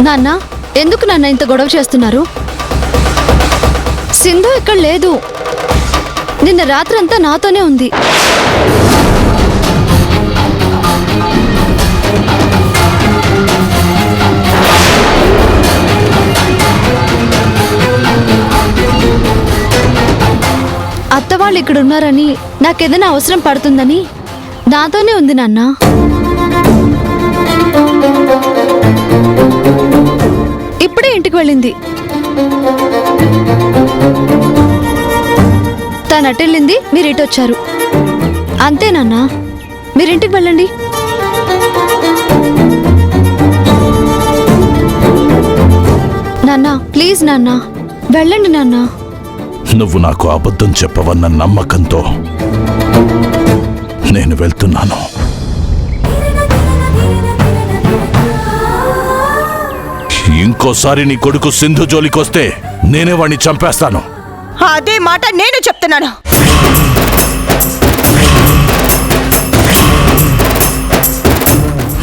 నాన్న, ఎందుకు నాన్న ఇంత గొడవ చేస్తున్నారు? సింధు ఇక్కడ లేదు. నిన్న రాత్రంతా నాతోనే ఉంది. అత్తవాళ్ళు ఇక్కడ ఉన్నారని, నాకేదైనా అవసరం పడుతుందని నాతోనే ఉంది నాన్న. ఇప్పుడే ఇంటికి వెళ్ళింది. తను అటెళ్ళింది, మీరు ఇటు వచ్చారు. అంతే నాన్న, మీరింటికి వెళ్ళండి. నాన్న ప్లీజ్ నాన్న, వెళ్ళండి నాన్న. నువ్వు నాకు అబద్ధం చెప్పవన్న నమ్మకంతో నేను వెళ్తున్నాను. ఇంకోసారి నీ కొడుకు సింధు జోలికొస్తే నేనే వాణ్ణి చంపేస్తాను. అదే మాట నేను చెప్తున్నాను.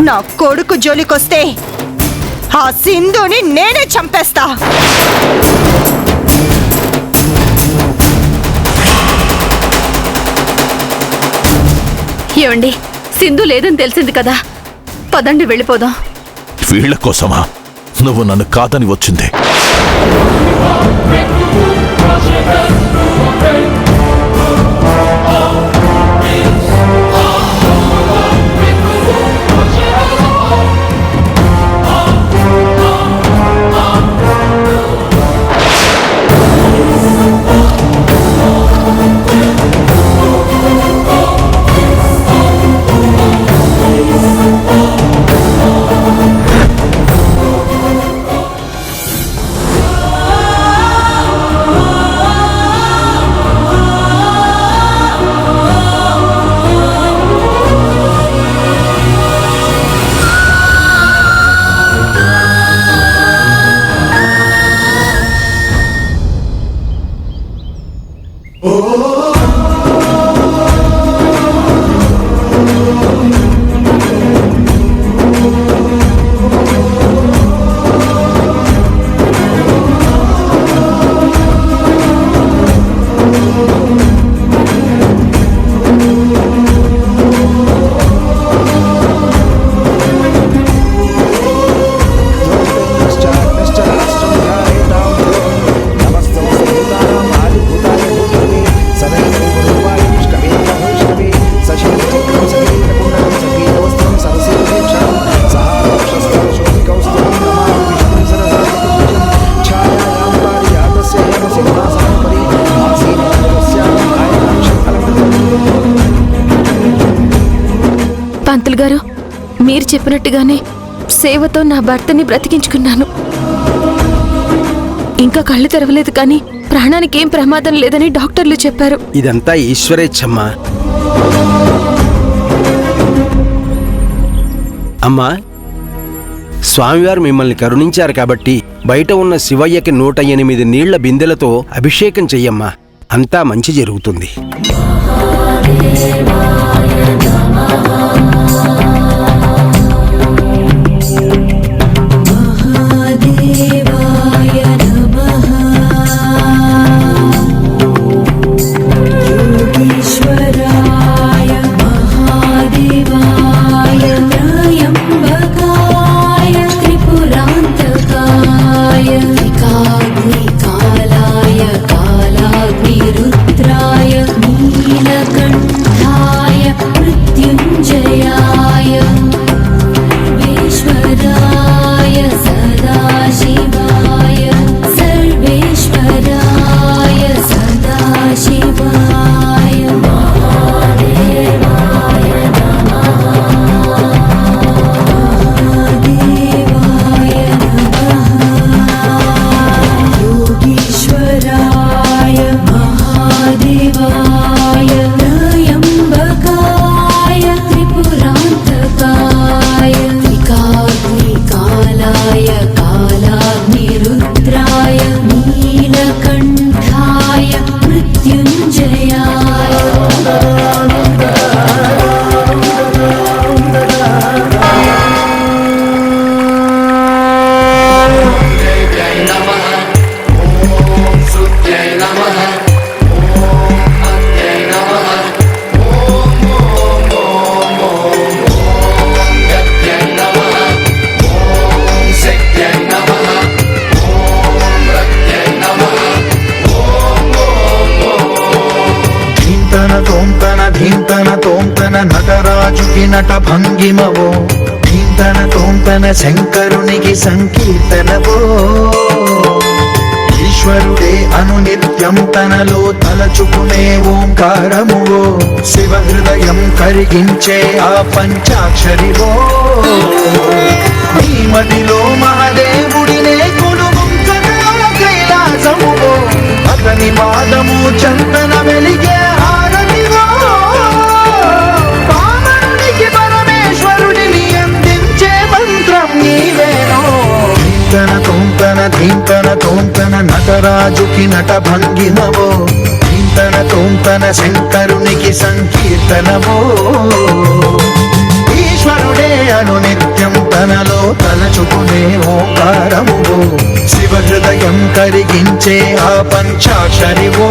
నా కొడుకు జోలికొస్తే ఆ సింధుని నేనే చంపేస్తా. ఏమండి, సింధు లేదని తెలిసింది కదా, పదండి వెళ్ళిపోదాం. వీళ్ల కోసమా నువ్వు నన్ను కాదని వచ్చింది? పంతులు గారు, మీరు చెప్పినట్టుగానే సేవతో నా భర్తని బ్రతికించుకున్నాను. ఇంకా కళ్ళు తెరవలేదు, కానీ ప్రాణానికి ఏం ప్రమాదం లేదని డాక్టర్లు చెప్పారు. ఇదంతా ఈశ్వరేచ్ఛమ్మా. అమ్మా, స్వామివారు మిమ్మల్ని కరుణించారు కాబట్టి బయట ఉన్న శివయ్యకి 108 నీళ్ల బిందెలతో అభిషేకం చెయ్యమ్మా. అంతా మంచి జరుగుతుంది. कालाय कालाग्निरुद्राय नील తోంతన తోంతన నటరాజుకి నట భంగిమవో ధీంతన తోంతన శంకరునికి సంకీర్తనవో ఈశ్వరుడే అనునిత్యం తనలో తలచుకునే ఓంకారమువో శివ హృదయం కరిగించే ఆ పంచాక్షరివో నీ మదిలో మహాదేవుడినే కొలుగుంచగా కైలాసమువో అతని పాదము చందన వెలిగే హారతివో పావనునికి పరమేశ్వరుడిని అందించే మంత్రం నీవేనో ధీంతన తోంతన ధీంతన తోంతన నటరాజుకి నట భంగిమవో ధీంతన తోంతన శంకరునికి సంకీర్తనవో ఈశ్వరుడే అనునిత్యం తనలో తలచుకునే ఓంకారమువో శివ హృదయం కరిగించే ఆ పంచాక్షరివో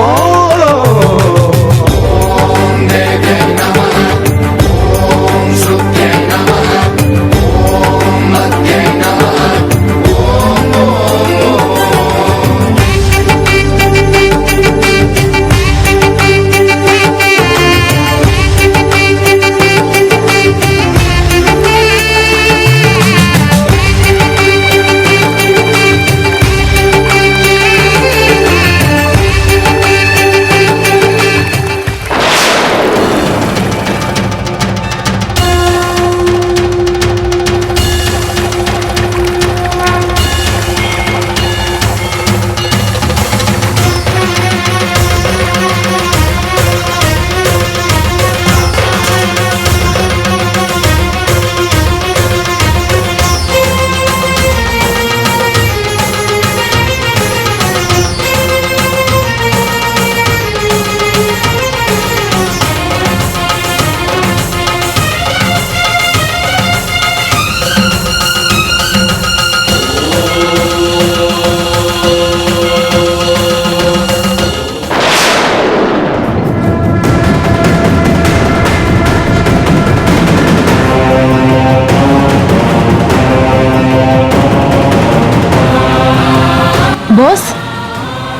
boss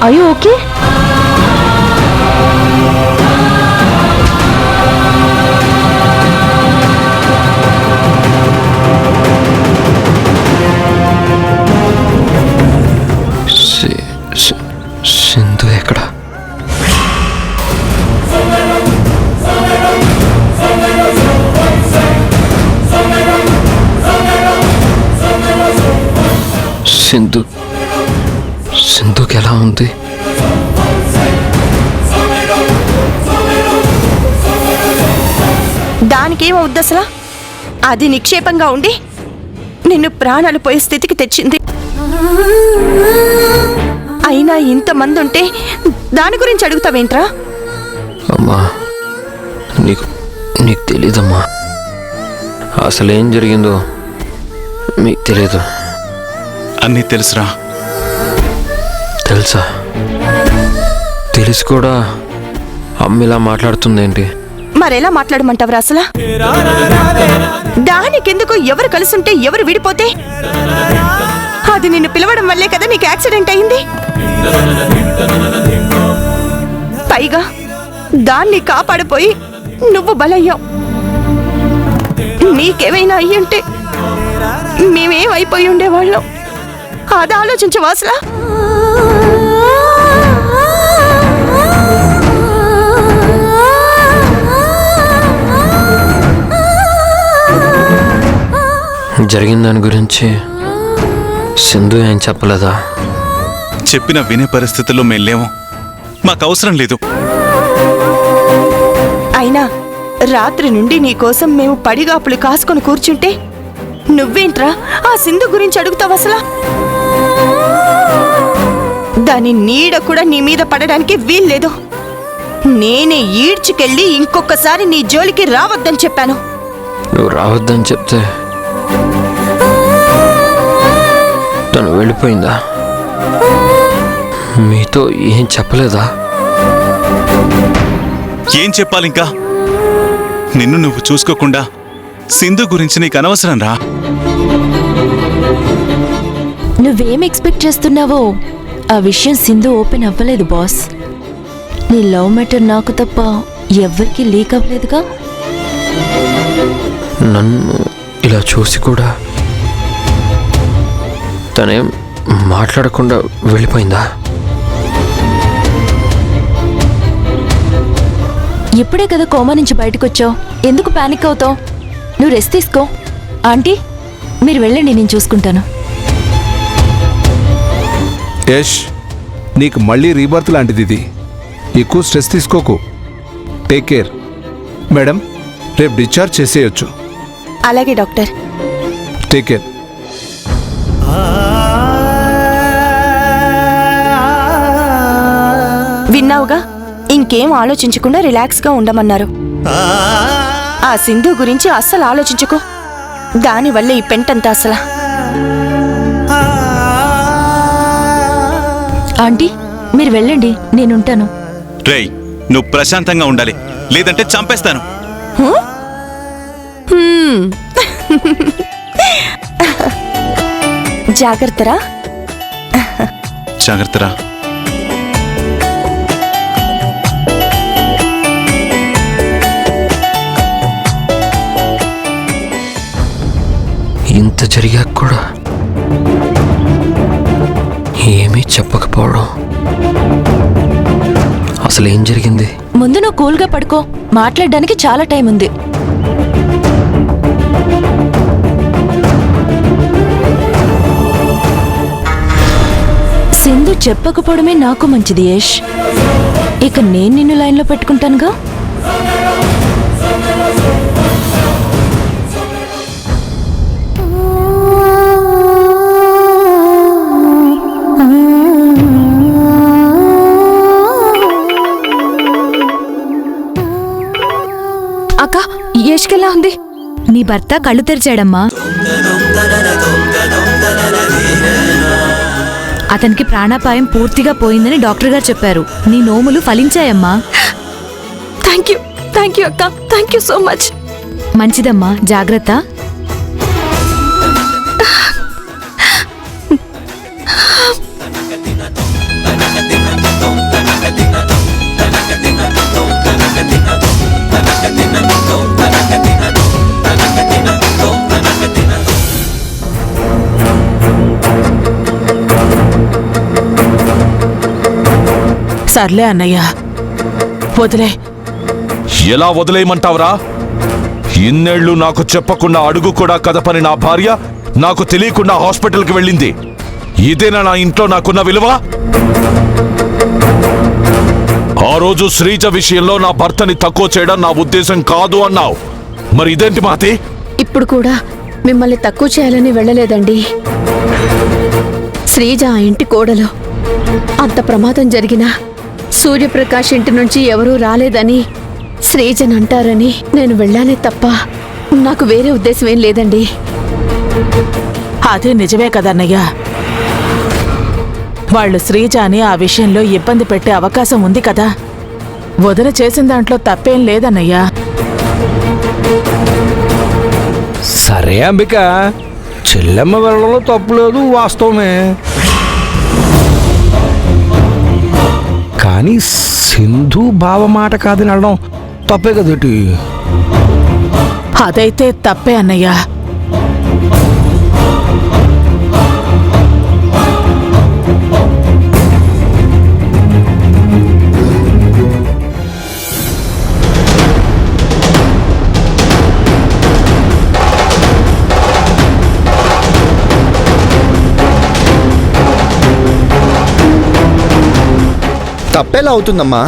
are you okay? Sindhu ఎక్కడ? సింధుకి ఎలా ఉంది? దానికేమవుద్ది అసలు? అది నిక్షేపంగా ఉండి నిన్ను ప్రాణాలు పోయే స్థితికి తెచ్చింది. అయినా ఇంతమంది ఉంటే దాని గురించి అడుగుతావేంట్రా? అమ్మా, నీకు తెలీదమ్మా. అసలేం జరిగిందో మీకు తెలీదు. అన్నీ తెలుసురా. తెలుసా? తెలిసి కూడా అమ్మిలా మాట్లాడుతుందేంటి? మరెలా మాట్లాడమంటావురా అసలు? దానికెందుకు ఎవరు కలుసుంటే ఎవరు విడిపోతే? అది నిన్ను పిలవడం వల్లే కదా నీకు యాక్సిడెంట్ అయింది. పైగా దాన్ని కాపాడిపోయి నువ్వు బలయ్యావు. నీకేమైనా అయ్యుంటే మేమేమైపోయి ఉండేవాళ్ళం? అది ఆలోచించవా అసలు? జరిగిన దాని గురించి సింధు ఏం చెప్పలేదా? చెప్పిన వినే పరిస్థితుల్లో మేము లేము. మాకు అవసరం లేదు. అయినా రాత్రి నుండి నీకోసం మేము పడిగాపులు కాసుకొని కూర్చుంటే నువ్వేంట్రా ఆ సింధు గురించి అడుగుతావు అసలు? దాని నీడ కూడా నీ మీద పడడానికి వీల్లేదు. నేనే ఈడ్చుకెళ్ళి ఇంకొకసారి నీ జోలికి రావద్దని చెప్పాను. నువ్వు రావద్దని చెప్తే తను వెళ్ళిపోయిందా? మీతో ఏం చెప్పలేదా? ఏం చెప్పాలి ఇంకా? నిన్ను నువ్వు చూసుకోకుండా సింధు గురించి నీకు అనవసరం రా. నువ్వేం ఎక్స్పెక్ట్ చేస్తున్నావో ఆ విషయం సింధు ఓపెన్ అవ్వలేదు బాస్. నీ లవ్ మ్యాటర్ నాకు తప్ప ఎవ్వరికి లీక్ అవ్వలేదుగా? నన్ను ఇలా చూసి కూడా తనేం మాట్లాడకుండా వెళ్ళిపోయిందా? ఇప్పుడే కదా కోమా నుంచి బయటకొచ్చావు, ఎందుకు పానిక్ అవుతావు? నువ్వు రెస్ట్ తీసుకో. ఆంటీ, మీరు వెళ్ళండి, నేను చూసుకుంటాను. యష్, నీకు మళ్ళీ రీబర్త్ లాంటిది ఇది. ఎక్కువ స్ట్రెస్ తీసుకోకు. Take care. మేడం, రేపు డిశ్చార్జ్ చేసేయచ్చు. అలాగే డాక్టర్. Take care. విన్నావుగా, ఇంకేం ఆలోచించకుండా రిలాక్స్గా ఉండమన్నారు. ఆ సింధు గురించి అస్సలు ఆలోచించుకో. దానివల్ల ఈ పెంటంతా అసలు. ఆంటీ, మీరు వెళ్ళండి, నేనుంటాను. రేయ్, నువ్వు ప్రశాంతంగా ఉండాలి, లేదంటే చంపేస్తాను. జాగ్రత్తరా. జాగ్రత్తరా. ఇంత జరిగాక కూడా ఏమీ చెప్పకపోవడం, అసలు ఏం జరిగింది? ముందు నువ్వు కూల్గా పడుకో, మాట్లాడడానికి చాలా టైం ఉంది. సింధు చెప్పకపోవడమే నాకు మంచిది యష్. ఇక నేను నిన్ను లైన్లో పెట్టుకుంటానుగా. అక్క, యష్కెలా ఉంది? నీ భర్త కళ్ళు తెరిచాడమ్మా. అతనికి ప్రాణాపాయం పూర్తిగా పోయిందని డాక్టర్ గారు చెప్పారు. నీ నోములు ఫలించాయమ్మా. థ్యాంక్ యూ అక్క, థ్యాంక్ యూ సో మచ్. మంచిదమ్మా, జాగ్రత్త. సర్లే అన్నయ్య, వదిలే. ఎలా వదిలేయమంటావురా? ఇన్నేళ్లు నాకు చెప్పకుండా అడుగు కూడా కదపని నా భార్య నాకు తెలియకుండా హాస్పిటల్కి వెళ్ళింది. ఇదేనా నా ఇంట్లో నాకున్న విలువ? ఆ రోజు శ్రీజ విషయంలో నా భర్తని తక్కువ చేయడం నా ఉద్దేశం కాదు అన్నావు. మరి ఇదేంటి మాతి? ఇప్పుడు కూడా మిమ్మల్ని తక్కువ చేయాలని వెళ్ళలేదండి. శ్రీజ ఆ ఇంటి కోడలు. అంత ప్రమాదం జరిగినా సూర్యప్రకాష్ ఇంటి నుంచి ఎవరూ రాలేదని శ్రీజన్ అంటారని నేను వెళ్ళానే తప్ప నాకు వేరే ఉద్దేశం ఏం లేదండి. అదే నిజమే కదన్నయ్య. వాళ్ళు శ్రీజాని ఆ విషయంలో ఇబ్బంది పెట్టే అవకాశం ఉంది కదా. వదిన చేసిన దాంట్లో తప్పేం లేదన్నయ్యా. సరే అంబిక, చెల్లెమ్మ వెళ్ళడంలో తప్పులేదు, వాస్తవమే. కానీ సింధు బావ మాట కాదని అనడం తప్పే కదేటి? అదైతే తప్పే అన్నయ్యా. తప్పేలా అవుతుందమ్మా?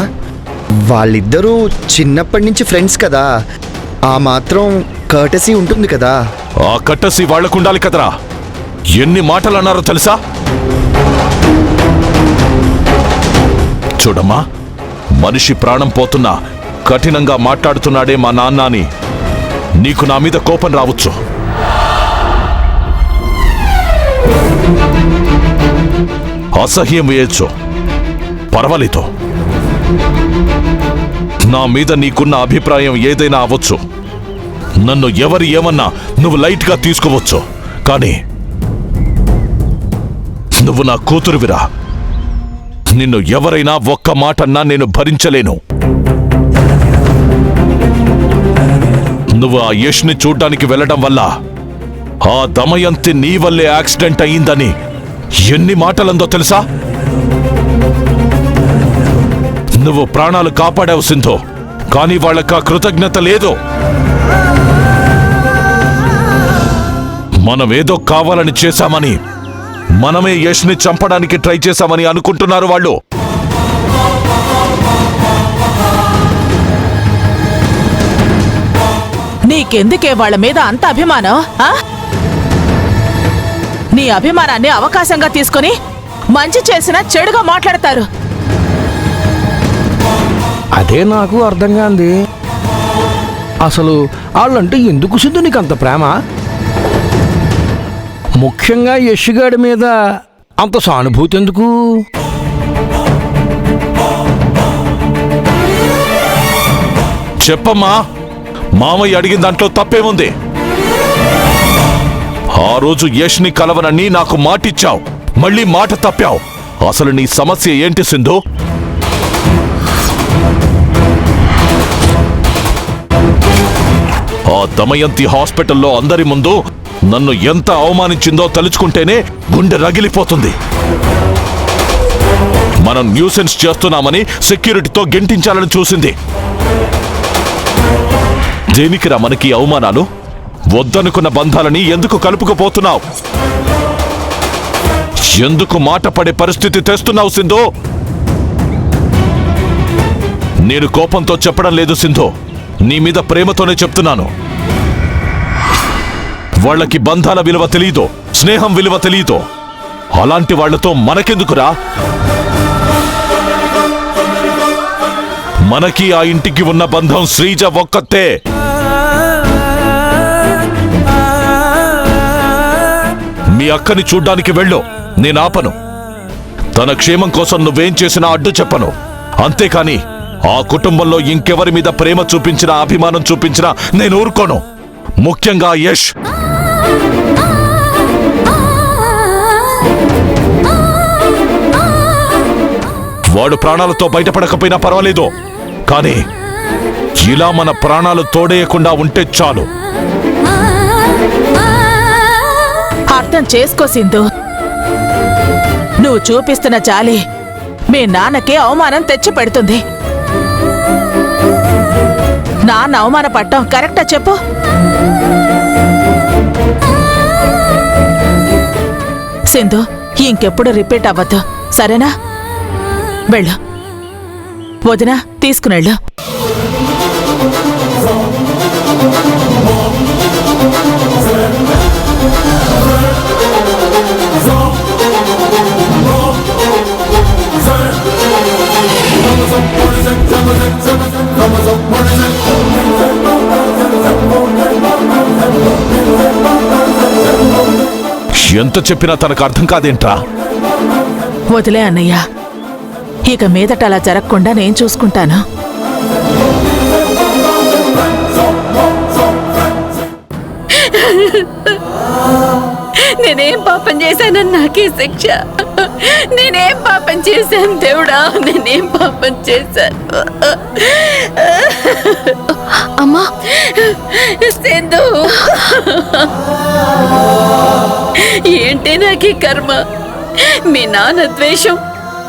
వాళ్ళిద్దరూ చిన్నప్పటి నుంచి ఫ్రెండ్స్ కదా, ఆ మాత్రం కర్టసీ ఉంటుంది కదా. ఆ కట్టసి వాళ్లకుండాలి కదరా. ఎన్ని మాటలు అన్నారో తెలుసా? చూడమ్మా, మనిషి ప్రాణం పోతున్నా కఠినంగా మాట్లాడుతున్నాడే మా నాన్న అని నీకు నా మీద కోపం రావచ్చు. అసహ్యం వేయచ్చు, పర్వాలేదు. నా మీద నీకున్న అభిప్రాయం ఏదైనా అవ్వచ్చు. నన్ను ఎవరు ఏమన్నా నువ్వు లైట్గా తీసుకోవచ్చు. కానీ నువ్వు నా కూతురువిరా. నిన్ను ఎవరైనా ఒక్క మాటన్నా నేను భరించలేను. నువ్వు ఆ యష్ని చూడ్డానికి వెళ్ళడం వల్ల ఆ దమయంతి నీ వల్లే యాక్సిడెంట్ అయ్యిందని ఎన్ని మాటలందో తెలుసా? నువ్వు ప్రాణాలు కాపాడావు సింధు, కానీ వాళ్ళకి ఆ కృతజ్ఞత లేదు. మనమేదో కావాలని చేశామని, మనమే యష్ని చంపడానికి ట్రై చేశామని అనుకుంటున్నారు వాళ్ళు. నీకెందుకే వాళ్ళ మీద అంత అభిమానం? నీ అభిమానాన్ని అవకాశంగా తీసుకుని మంచి చేసినా చెడుగా మాట్లాడతారు. అదే నాకు అర్థం కాంది. అసలు వాళ్ళంటే ఎందుకు సింధు నీకు అంత ప్రేమ? ముఖ్యంగా యష్గాడి మీద అంత సానుభూతి ఎందుకు? చెప్పమ్మా, మామయ్య అడిగిన దాంట్లో తప్పేముంది? ఆ రోజు యష్ని కలవనని నాకు మాటిచ్చావు, మళ్ళీ మాట తప్పావు. అసలు నీ సమస్య ఏంటి సింధు? ఆ దమయంతి హాస్పిటల్లో అందరి ముందు నన్ను ఎంత అవమానించిందో తలుచుకుంటేనే గుండె రగిలిపోతుంది. మనం న్యూసెన్స్ చేస్తున్నామని సెక్యూరిటీతో గెంటించాలని చూసింది. దేనికిరా మనకి అవమానాలు? వద్దనుకున్న బంధాలని ఎందుకు కలుపుకుపోతున్నావు? ఎందుకు మాట పడే పరిస్థితి తెస్తున్నావు సింధు? నేను కోపంతో చెప్పడం లేదు సింధు, నీ మీద ప్రేమతోనే చెప్తున్నాను. వాళ్ళకి బంధాల విలువ తెలీదు, స్నేహం విలువ తెలీదు. అలాంటి వాళ్లతో మనకెందుకురా? మనకి ఆ ఇంటికి ఉన్న బంధం శ్రీజ ఒక్కతే. మీ అక్కని చూడ్డానికి వెళ్ళు, నేను ఆపను. తన క్షేమం కోసం నువ్వేం చేసినా అడ్డు చెప్పను. అంతేకాని ఆ కుటుంబంలో ఇంకెవరి మీద ప్రేమ చూపించినా, అభిమానం చూపించినా నేను ఊరుకోను. ముఖ్యంగా యష్. వాడు ప్రాణాలతో బయటపడకపోయినా పర్వాలేదు, కానీ ఇలా మన ప్రాణాలు తోడేయకుండా ఉంటే చాలు. అర్థం చేసుకో సింధు, నువ్వు చూపిస్తున్న జాలి మీ నాన్నకే అవమానం తెచ్చి పెడుతుంది. నాన్న అవమాన పట్టం కరెక్టా చెప్పు? సింధు, ఇంకెప్పుడు రిపీట్ అవ్వద్దు, సరేనా? వెళ్ళు. వదినా, తీసుకునెళ్ళు. ఎంత చెప్పినా తనకు అర్థం కాదేంట్రా? వదిలే అన్నయ్య, ఇక మీదట అలా జరగకుండా నేను చూసుకుంటాను. నేనేం పాపం చేశానని నాకే శిక్ష. నేనేం పాపం చేశాను దేవుడా? నేనేం పాపం చేశాను? అమ్మా సింధు, ఏంటి నాకు కర్మ? మీ నాన్న ద్వేషం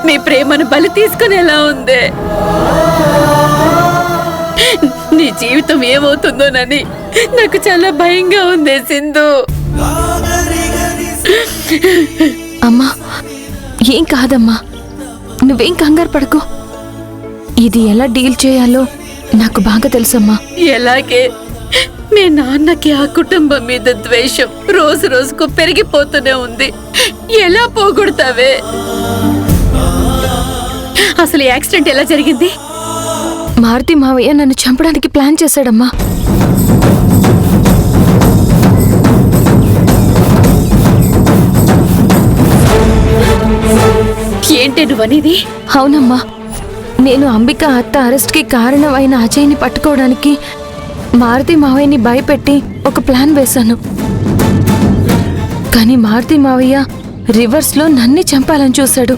మీ ప్రేమను బలి తీసుకునేలా ఉందే. నీ జీవితం ఏమవుతుందోనని నాకు చాలా భయంగా ఉంది సింధు. అమ్మా, ఏం కాదమ్మా, నువ్వేం కంగారు పడకు. ఇది ఎలా డీల్ చేయాలో నాకు బాగా తెలుసమ్మా. ఎలాగే మీ నాన్నకి ఆ కుటుంబం మీద ద్వేషం రోజు రోజుకు పెరిగిపోతూనే ఉంది. ఎలా పోగొడతావే? అసలు యాక్సిడెంట్ ఎలా జరిగింది? మారుతి మావయ్య నన్ను చంపడానికి ప్లాన్ చేశాడమ్మా. ఏంటి నువ్వనేది? అవునమ్మా, నేను అంబిక అత్త అరెస్ట్కి కారణమైన అజయ్ని పట్టుకోవడానికి మారుతి మావయ్యని భయపెట్టి ఒక ప్లాన్ వేశాను. కానీ మారుతి మావయ్య రివర్స్లో నన్ను చంపాలని చూశాడు.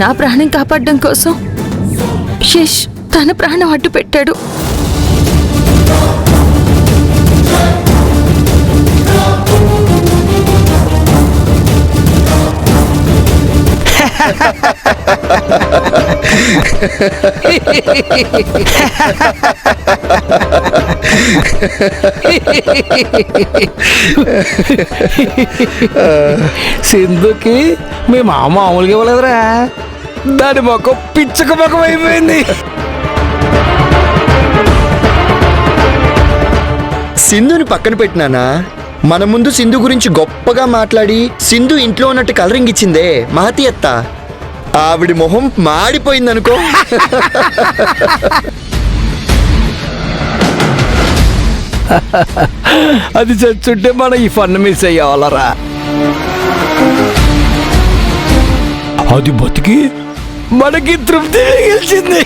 నా ప్రాణం కాపాడడం కోసం యష్ తన ప్రాణం అడ్డు పెట్టాడు. సింధుకి మీ మామ మామూలుగా ఇవ్వలేదురా, దాని మొక్క పిచ్చక మొక్కం అయిపోయింది. సింధుని పక్కన పెట్టినానా, మన ముందు సింధు గురించి గొప్పగా మాట్లాడి సింధు ఇంట్లో ఉన్నట్టు కలరింగ్ ఇచ్చిందే మహతి అత్త, ఆవిడి మొహం మాడిపోయిందనుకో. అది చచ్చుంటే మనం ఈ ఫన్ మిస్ అయ్యేవాళ్ళరా. అది బతికి మనకి తృప్తి గెలిచింది.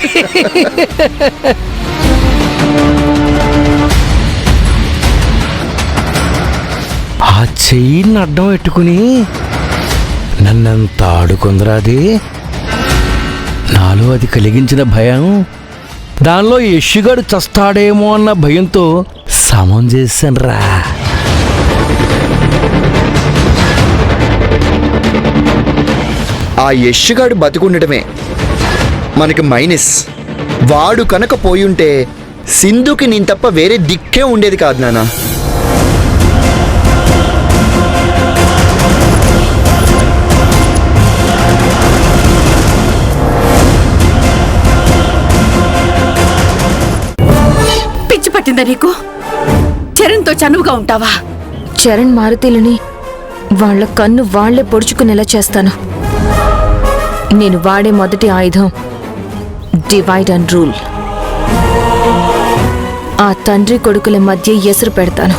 ఆ చెయ్యిని అడ్డం పెట్టుకుని నన్నంత ఆడుకుందరా అది. నాలో అది కలిగించిన భయం, దానిలో యష్గాడు చస్తాడేమో అన్న భయంతో సమం చేశానురా. ఆ యష్గాడు బతికుండటమే మనకి మైనస్. వాడు కనుక పోయుంటే సింధుకి నేను తప్ప వేరే దిక్కే ఉండేది కాదు నాన్న. పిచ్చి పట్టిందా నీకు? చరణ్తో చనువుగా ఉంటావా? చరణ్ మారుతీలని వాళ్ళ కన్ను వాళ్లే పొడుచుకునేలా చేస్తాను. నేను వాడే మొదటి ఆయుధం డివైడ్ అండ్ రూల్. ఆ తండ్రి కొడుకుల మధ్య ఎసురు పెడతాను.